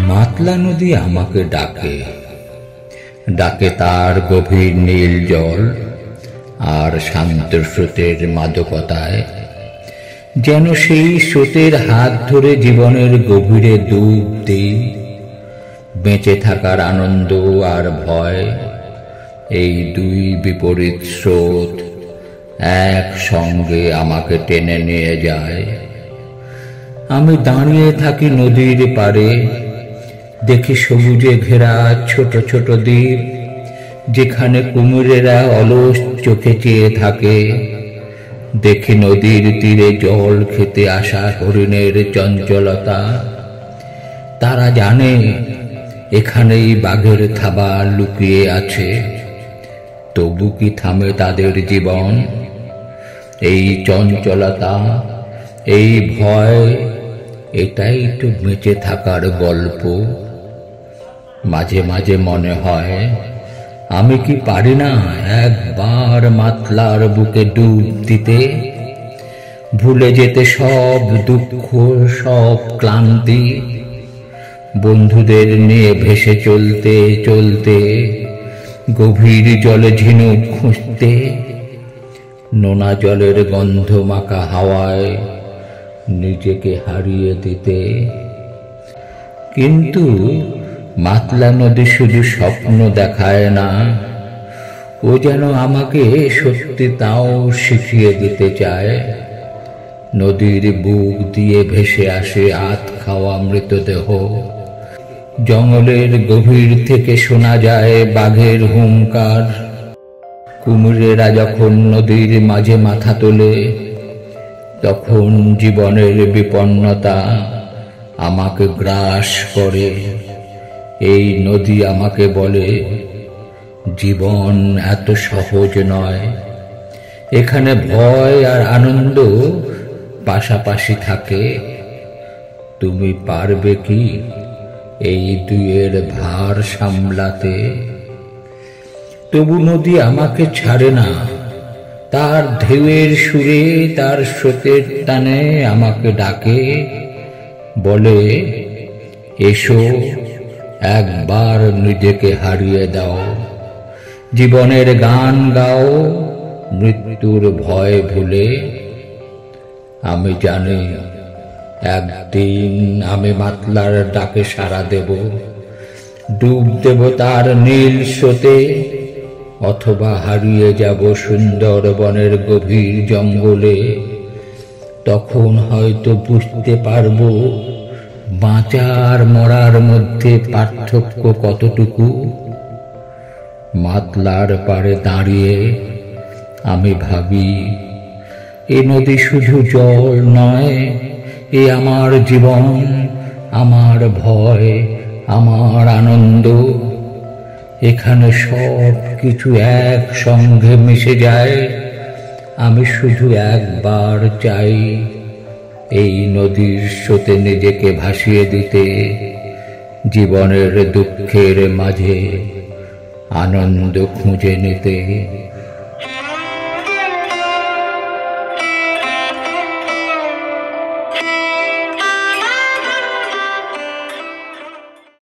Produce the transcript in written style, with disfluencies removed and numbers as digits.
মাতলা নদী আমাকে ডাকে, ডাকে তার গভীর নীল জল আর শান্ত স্রোতের মাদকতায়, যেন সেই স্রোতের হাত ধরে জীবনের গভীরে ডুব দিই। বেঁচে থাকার আনন্দ আর ভয়, এই দুই বিপরীত স্রোত একসঙ্গে আমাকে টেনে নিয়ে যায়। আমি দাঁড়িয়ে থাকি নদীর পাড়ে, দেখি সবুজে ঘেরা ছোট ছোট দ্বীপ, যেখানে কুমিরেরা অলস চোখে চেয়ে থাকে। দেখি নদীর তীরে জল খেতে আসা হরিণের চঞ্চলতা। তারা জানে এখানেই বাঘের থাবা লুকিয়ে আছে, তবু কি থামে তাদের জীবন? এই চঞ্চলতা, এই ভয়, এটাই তো বেঁচে থাকার গল্প। মাঝে মাঝে মনে হয়, আমি কি পারি না একবার মাতলার বুকে ডুব দিতে, ভুলে যেতে সব দুঃখ, সব ক্লান্তি, বন্ধুদের নিয়ে ভেসে চলতে চলতে, গভীর জলে ঝিনুক খুঁজতে, নোনা জলের গন্ধ মাখা হাওয়ায় নিজেকে হারিয়ে দিতে। কিন্তু মাতলা নদী শুধু স্বপ্ন দেখায় না, ও যেন আমাকে সত্যি তাও শিখিয়ে দিতে চায়। নদীর বুক দিয়ে ভেসে আসে আধ খাওয়া মৃতদেহ, জঙ্গলের গভীর থেকে শোনা যায় বাঘের হুংকার। কুমিরেরা যখন নদীর মাঝে মাথা তোলে, তখন জীবনের বিপন্নতা আমাকে গ্রাস করে। এই নদী আমাকে বলে, জীবন এত সহজ নয়, এখানে ভয় আর আনন্দ পাশাপাশি থাকে। তুমি পারবে কি এই দুইয়ের ভার সামলাতে? তবু নদী আমাকে ছাড়ে না, তার ঢেউয়ের সুরে, তার স্রোতের টানে আমাকে ডাকে, বলে, এসো একবার নিজেকে হারিয়ে দাও, জীবনের গান গাও মৃত্যুর ভয় ভুলে। আমি জানি একদিন আমি মাতলার ডাকে সাড়া দেব, ডুব দেব তার নীল স্রোতে, অথবা হারিয়ে যাব সুন্দরবনের গভীর জঙ্গলে। তখন হয়তো বুঝতে পারবো বাঁচা আর মরার মধ্যে পার্থক্য কতটুকু। মাতলার পাড়ে দাঁড়িয়ে আমি ভাবি, এ নদী শুধু জল নয়, এ আমার জীবন, আমার ভয়, আমার আনন্দ। এখানে সব কিছু একসঙ্গে মিশে যায়। আমি শুধু একবার চাই এই নদীর স্রোতে নিজেকে ভাসিয়ে দিতে, জীবনের দুঃখের মাঝে আনন্দ খুঁজে নিতে।